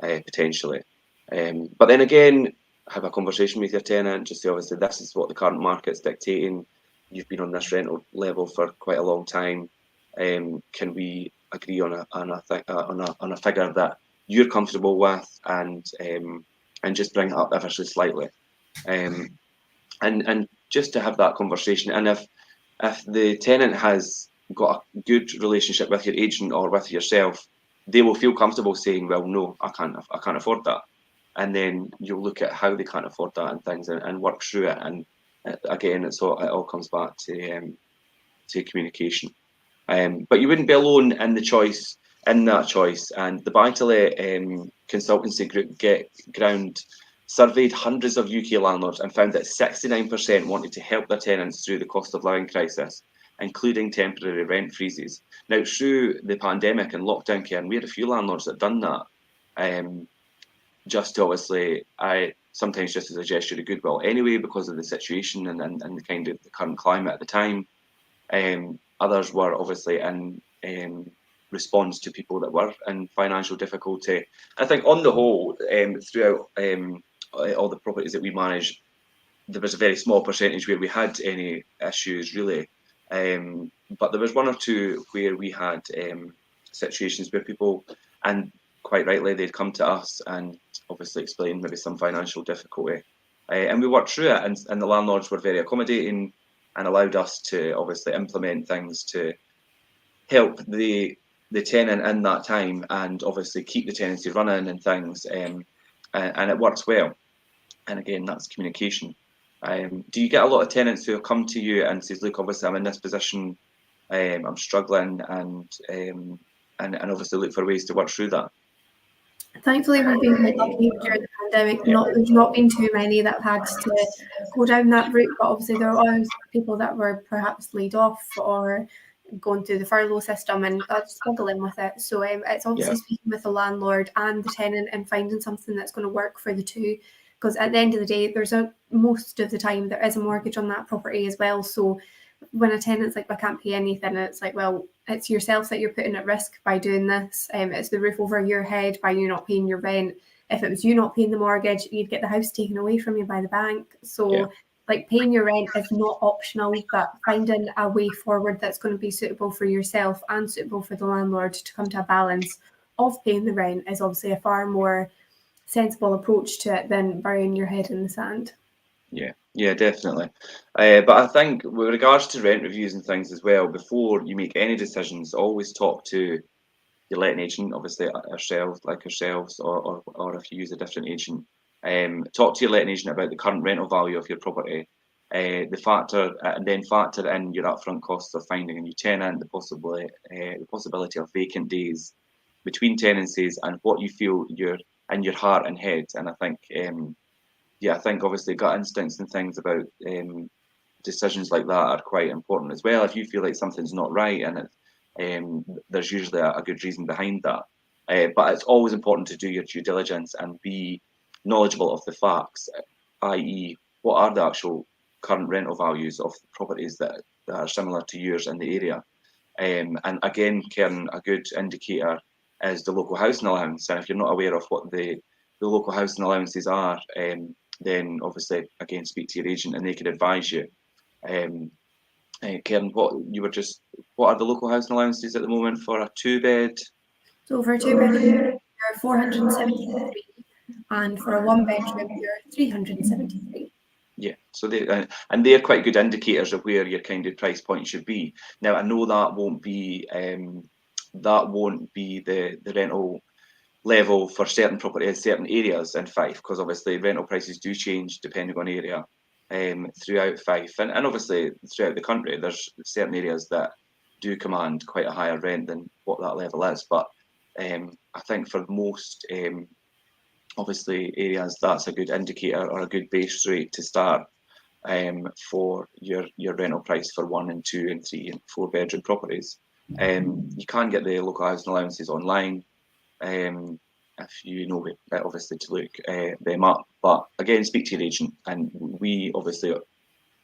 potentially? But then again, have a conversation with your tenant. Just say, obviously, this is what the current market's dictating. You've been on this rental level for quite a long time. Can we agree on a figure that you're comfortable with, and just bring it up ever so slightly, and just to have that conversation. And if the tenant has got a good relationship with your agent or with yourself, they will feel comfortable saying, well, no, I can't afford that. And then you'll look at how they can't afford that and things, and work through it. And again, it all comes back to communication. But you wouldn't be alone in that choice. And the buy-to-let consultancy group Get Ground surveyed hundreds of UK landlords and found that 69% wanted to help their tenants through the cost of living crisis, including temporary rent freezes. Now, through the pandemic and lockdown, Karen, we had a few landlords that done that. Just to obviously, sometimes just as a gesture of goodwill anyway, because of the situation and the kind of the current climate at the time. Others were obviously in response to people that were in financial difficulty. I think on the whole, throughout all the properties that we manage, there was a very small percentage where we had any issues really. But there was one or two where we had situations where people, and quite rightly, they'd come to us and obviously explain maybe some financial difficulty. And we worked through it, and the landlords were very accommodating and allowed us to obviously implement things to help the tenant in that time, and obviously keep the tenancy running and things. And it works well. And again, that's communication. Do you get a lot of tenants who come to you and says, look, obviously I'm in this position, I'm struggling, and obviously look for ways to work through that? Thankfully, we've been quite lucky during the pandemic. There's not been too many that have had to go down that route, but obviously there are people that were perhaps laid off or going through the furlough system and are struggling with it. So it's obviously speaking with the landlord and the tenant and finding something that's going to work for the two. Because at the end of the day, most of the time there is a mortgage on that property as well. So when a tenant's like, I can't pay anything, it's like, well, it's yourself that you're putting at risk by doing this. It's the roof over your head by you not paying your rent. If it was you not paying the mortgage, you'd get the house taken away from you by the bank. So like paying your rent is not optional, but finding a way forward that's going to be suitable for yourself and suitable for the landlord to come to a balance of paying the rent is obviously a far more sensible approach to it than burying your head in the sand. Yeah, definitely. But I think with regards to rent reviews and things as well, before you make any decisions, always talk to your letting agent, obviously ourselves, or if you use a different agent. Talk to your letting agent about the current rental value of your property, and then factor in your upfront costs of finding a new tenant, the possibility of vacant days between tenancies, and what you feel in your heart and head. And I think, I think obviously gut instincts and things about decisions like that are quite important as well. If you feel like something's not right and there's usually a good reason behind that. But it's always important to do your due diligence and be knowledgeable of the facts, i.e. what are the actual current rental values of properties that are similar to yours in the area. And again, Karen, a good indicator is the local housing allowance. And if you're not aware of what the local housing allowances are, then obviously, again, speak to your agent and they can advise you. Karen, what are the local housing allowances at the moment for a 2-bed? So for a 2-bedroom, you're 473, and for a 1-bedroom, you're 373. Yeah, so they're quite good indicators of where your kind of price point should be. Now, I know that won't be the rental level for certain properties, certain areas in Fife, because obviously rental prices do change depending on area throughout Fife, and obviously throughout the country. There's certain areas that do command quite a higher rent than what that level is, but I think for most obviously areas, that's a good indicator or a good base rate to start for your rental price for 1 and 2 and 3 and 4-bedroom properties. You can get the local housing allowances online if you know it, obviously to look them up. But again, speak to your agent, and we obviously,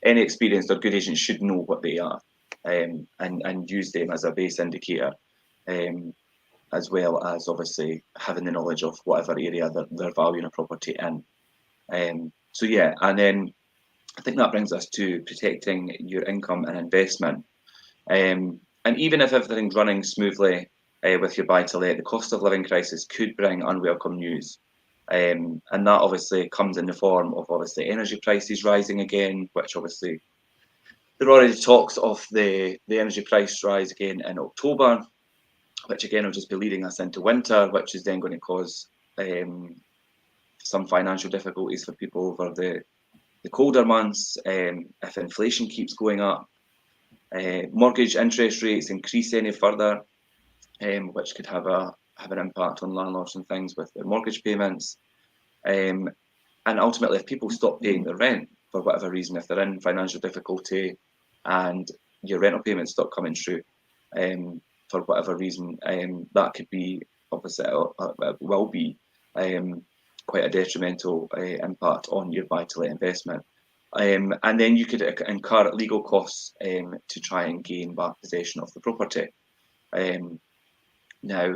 any experienced or good agent should know what they are and use them as a base indicator, as well as obviously having the knowledge of whatever area they're valuing a property in. So yeah, and then I think that brings us to protecting your income and investment. And even if everything's running smoothly with your buy-to-let, the cost of living crisis could bring unwelcome news. And that obviously comes in the form of obviously energy prices rising again, which obviously there are already talks of the energy price rise again in October, which again will just be leading us into winter, which is then going to cause some financial difficulties for people over the colder months if inflation keeps going up. Mortgage interest rates increase any further, which could have an impact on landlords and things with their mortgage payments. And ultimately, if people stop paying their rent for whatever reason, if they're in financial difficulty and your rental payments stop coming through for whatever reason, that could be, obviously, will be quite a detrimental impact on your buy-to-let investment. And then you could incur legal costs to try and gain back possession of the property. Now,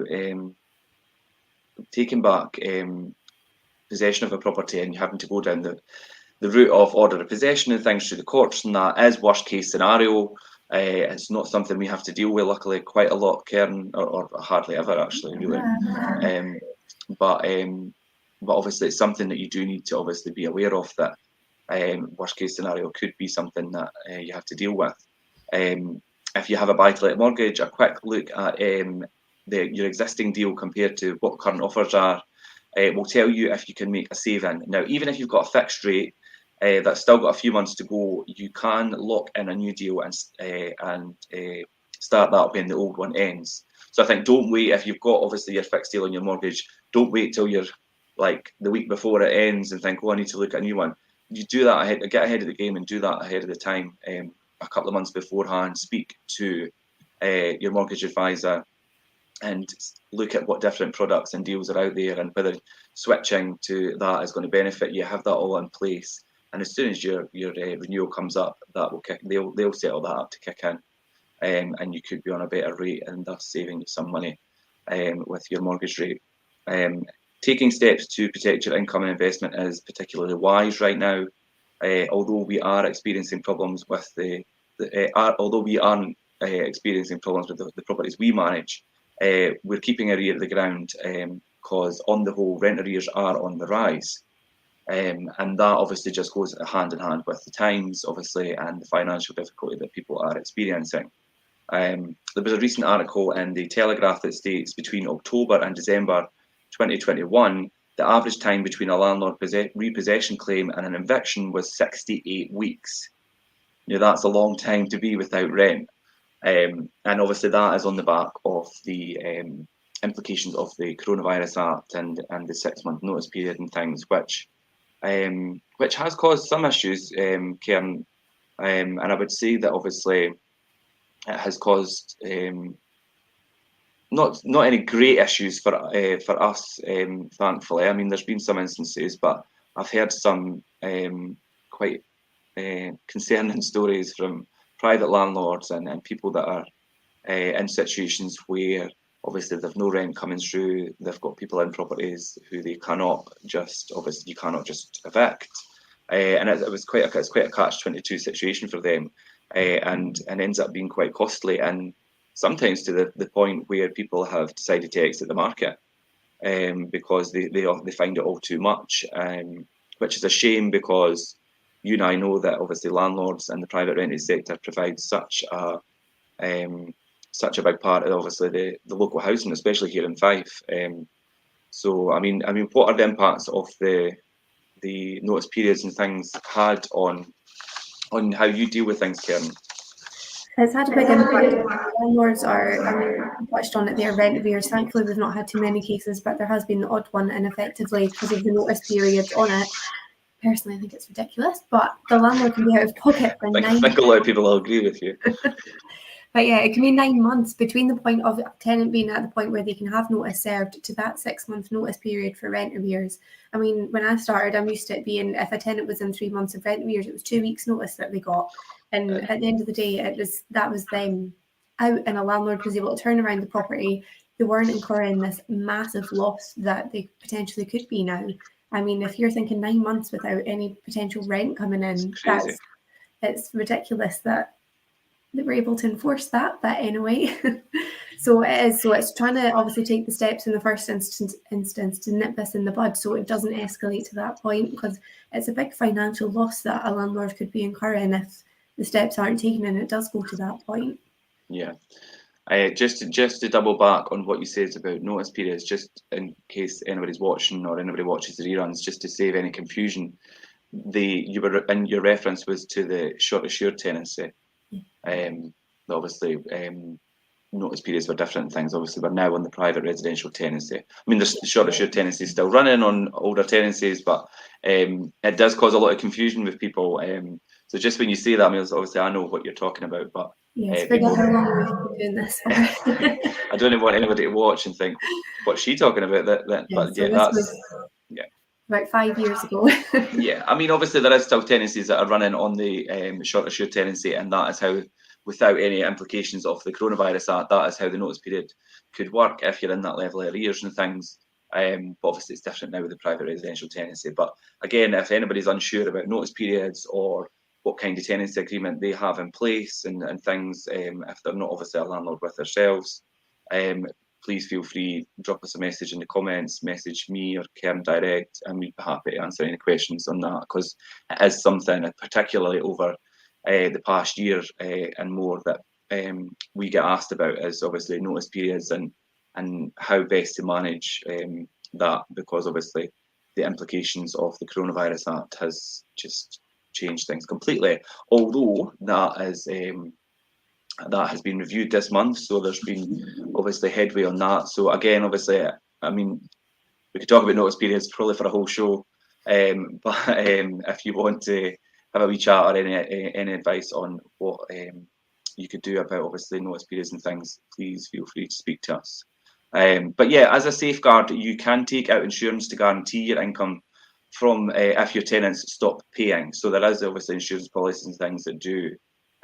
taking back possession of a property and having to go down the route of order of possession and things through the courts, and that is worst case scenario. It's not something we have to deal with, luckily, quite a lot, Karen, or hardly ever actually, really. But obviously it's something that you do need to obviously be aware of, that worst case scenario could be something that you have to deal with. If you have a buy-to-let mortgage, a quick look at your existing deal compared to what current offers are will tell you if you can make a saving. Now, even if you've got a fixed rate that's still got a few months to go, you can lock in a new deal and start that when the old one ends. So I think don't wait. If you've got obviously your fixed deal on your mortgage, don't wait till you're like the week before it ends and think, oh, I need to look at a new one. you do that ahead, get ahead of the game and do that ahead of the time, a couple of months beforehand. Speak to your mortgage advisor and look at what different products and deals are out there and whether switching to that is going to benefit you. Have that all in place, and as soon as your renewal comes up, that will kick. They'll settle that up to kick in, and you could be on a better rate and thus saving some money with your mortgage rate. Taking steps to protect your income and investment is particularly wise right now. Although we are experiencing problems with although we aren't experiencing problems with the properties we manage, we're keeping our ear to the ground because on the whole, rent arrears are on the rise. And that obviously just goes hand in hand with the times, obviously, and the financial difficulty that people are experiencing. There was a recent article in the Telegraph that states between October and December 2021, the average time between a landlord repossession claim and an eviction was 68 weeks. That's a long time to be without rent. And obviously that is on the back of the implications of the Coronavirus Act and the 6-month notice period and things, which has caused some issues, Karen. And I would say that obviously it has caused not any great issues for us, thankfully. I mean, there's been some instances, but I've heard some quite concerning stories from private landlords and people that are in situations where obviously they've no rent coming through. They've got people in properties who they cannot just evict, and it's quite a catch-22 situation for them, and ends up being quite costly, and sometimes to the point where people have decided to exit the market because they find it all too much, which is a shame because you and I know that obviously landlords and the private rented sector provide such a big part of obviously the local housing, especially here in Fife. So I mean, what are the impacts of the notice periods and things had on how you deal with things, Karen? It's had a big impact. Landlords are, touched on it, their rent arrears. Thankfully, we've not had too many cases, but there has been the odd one, and effectively, because of the notice period on it, personally, I think it's ridiculous, but the landlord can be out of pocket for 9 months. I think a lot of people will agree with you. But yeah, it can be 9 months between the point of a tenant being at the point where they can have notice served to that 6-month notice period for rent arrears. I mean, when I started, I'm used to it being, if a tenant was in 3 months of rent arrears, it was 2 weeks notice that they got. And at the end of the day, that was them out, and a landlord was able to turn around the property. They weren't incurring this massive loss that they potentially could be now. I mean, if you're thinking 9 months without any potential rent coming in, it's ridiculous that they were able to enforce that. But anyway, so it's trying to obviously take the steps in the first instance to nip this in the bud so it doesn't escalate to that point, because it's a big financial loss that a landlord could be incurring if the steps aren't taken and it does go to that point. Yeah. Just to double back on what you said about notice periods, just in case anybody's watching or anybody watches the reruns, just to save any confusion, your reference was to the short assured tenancy. Obviously, notice periods were different things. Obviously, we're now on the private residential tenancy. I mean, the short assured tenancy is still running on older tenancies, but it does cause a lot of confusion with people. So just when you say that, I mean, obviously I know what you're talking about, but yes, forget how long we've been doing this for. I don't want anybody to watch and think, what's she talking about? About 5 years ago. Yeah, I mean, obviously there is still tenancies that are running on the short assured tenancy, and that is how, without any implications of the Coronavirus Act, that is how the notice period could work if you're in that level of arrears and things. But obviously it's different now with the private residential tenancy. But again, if anybody's unsure about notice periods or what kind of tenancy agreement they have in place and things, if they're not obviously a landlord with themselves, please feel free, drop us a message in the comments, message me or Karen direct, and we'd be happy to answer any questions on that, because it is something, particularly over the past year and more, that we get asked about, is obviously notice periods and how best to manage that, because obviously the implications of the Coronavirus Act has just changed things completely, although that has been reviewed this month, so there's been obviously headway on that. So again, obviously, I mean, we could talk about notice periods probably for a whole show, If you want to have a wee chat or any advice on what you could do about obviously notice periods and things, please feel free to speak to us. But yeah, as a safeguard, you can take out insurance to guarantee your income from if your tenants stop paying. So there is obviously insurance policies and things that do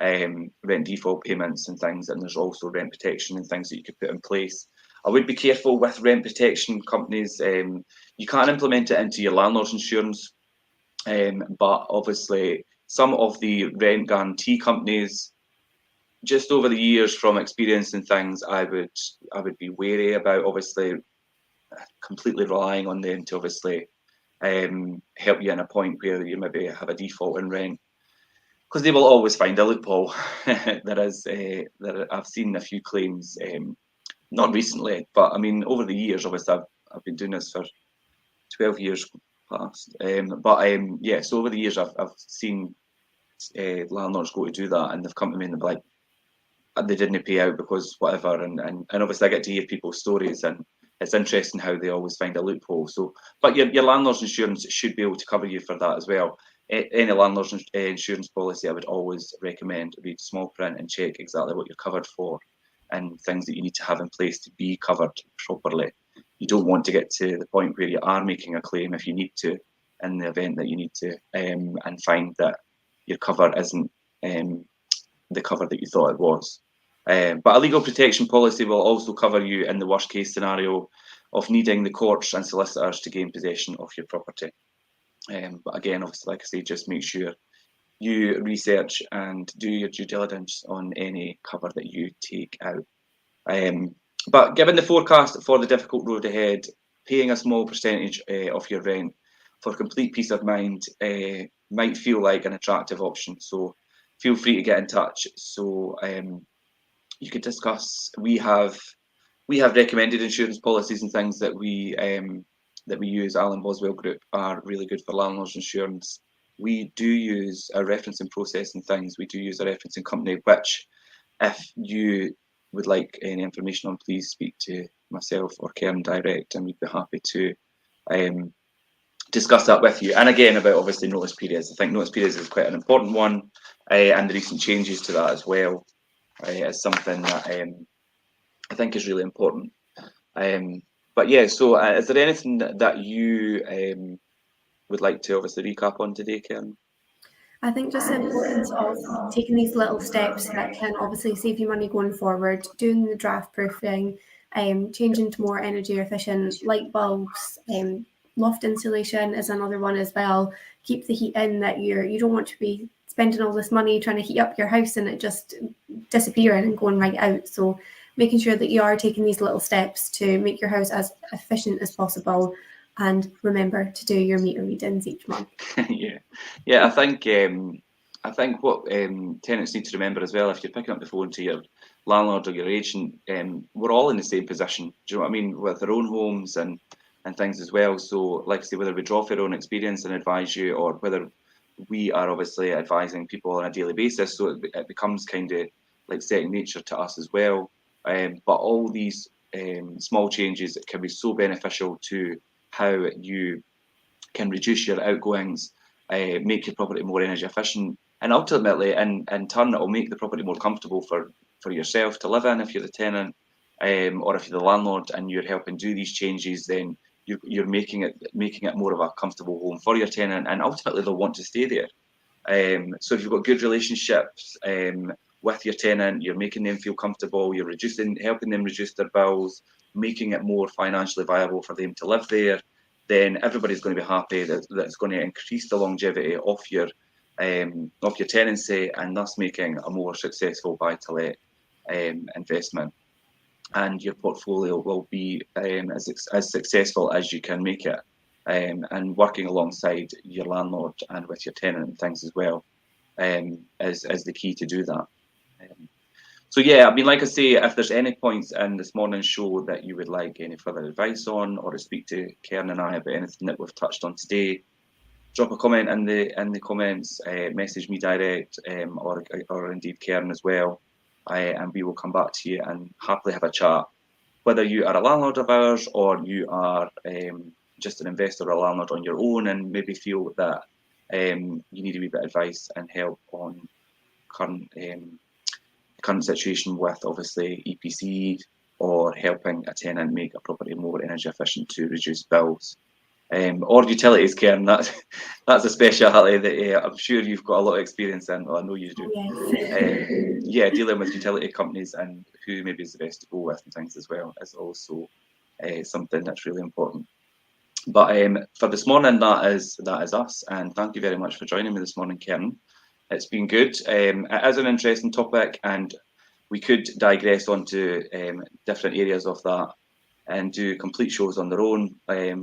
rent default payments and things, and there's also rent protection and things that you could put in place. I would be careful with rent protection companies. You can't implement it into your landlord's insurance, but obviously some of the rent guarantee companies, just over the years from experience and things, I would be wary about obviously completely relying on them to obviously help you in a point where you maybe have a default in rent, because they will always find a loophole. I've seen a few claims, not recently, but I mean over the years. Obviously, I've been doing this for 12 years past. Yeah, so over the years, I've seen landlords go to do that, and they've come to me and they're like, they didn't pay out because whatever, and obviously I get to hear people's stories, and it's interesting how they always find a loophole. So, but your landlord's insurance should be able to cover you for that as well. Any landlord's insurance policy, I would always recommend read small print and check exactly what you're covered for and things that you need to have in place to be covered properly. You don't want to get to the point where you are making a claim if you need to, in the event that you need to, and find that your cover isn't the cover that you thought it was. But a legal protection policy will also cover you in the worst case scenario of needing the courts and solicitors to gain possession of your property. But again, obviously, like I say, just make sure you research and do your due diligence on any cover that you take out. But given the forecast for the difficult road ahead, paying a small percentage of your rent for complete peace of mind might feel like an attractive option. So feel free to get in touch. So you could discuss. We have recommended insurance policies and things that we use. Alan Boswell Group are really good for landlords insurance. We do use a referencing process and things. We do use a referencing company, which if you would like any information on, please speak to myself or Karen direct, and we'd be happy to discuss that with you. And again, about obviously notice periods. I think notice periods is quite an important one, and the recent changes to that as well is something that I think is really important. But yeah, so is there anything that you would like to obviously recap on today, Karen? I think just the importance of taking these little steps that can obviously save you money going forward, doing the draft proofing, changing to more energy efficient light bulbs, loft insulation is another one as well. Keep the heat in, that you don't want to be spending all this money trying to heat up your house and it just disappearing and going right out. So making sure that you are taking these little steps to make your house as efficient as possible. And remember to do your meter readings each month. Yeah. I think what tenants need to remember as well, if you're picking up the phone to your landlord or your agent, we're all in the same position. Do you know what I mean? With our own homes and things as well. So, like I say, whether we draw for our own experience and advise you, or whether we are obviously advising people on a daily basis, so it becomes kind of like second nature to us as well. But all these small changes can be so beneficial to how you can reduce your outgoings, make your property more energy efficient, and ultimately, in turn, it will make the property more comfortable for yourself to live in if you're the tenant, or if you're the landlord and you're helping do these changes. Then you're making it more of a comfortable home for your tenant, and ultimately they'll want to stay there. So if you've got good relationships with your tenant, you're making them feel comfortable, you're helping them reduce their bills, making it more financially viable for them to live there, then everybody's going to be happy. That's going to increase the longevity of your tenancy, and thus making a more successful buy-to-let investment. And your portfolio will be as successful as you can make it, and working alongside your landlord and with your tenant and things as well is the key to do that. So yeah, I mean, like I say, if there's any points in this morning's show that you would like any further advice on, or to speak to Karen and I about anything that we've touched on today, drop a comment in the comments, message me direct, or indeed Karen as well, and we will come back to you and happily have a chat. Whether you are a landlord of ours or you are just an investor or a landlord on your own and maybe feel that you need a wee bit of advice and help on current situation with obviously EPC or helping a tenant make a property more energy efficient to reduce bills. Or utilities, Karen, that's a speciality that I'm sure you've got a lot of experience in. Well, I know you do. Yes. Yeah, dealing with utility companies and who maybe is the best to go with and things as well is also something that's really important. But for this morning, that is us, and thank you very much for joining me this morning, Karen. It's been good. It is an interesting topic, and we could digress onto different areas of that and do complete shows on their own,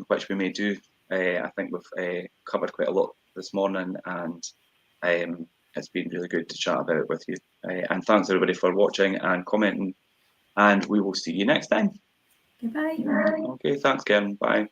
which we may do. I think we've covered quite a lot this morning, and it's been really good to chat about it with you. And thanks everybody for watching and commenting, and we will see you next time. Goodbye. Okay, thanks, Karen. Bye.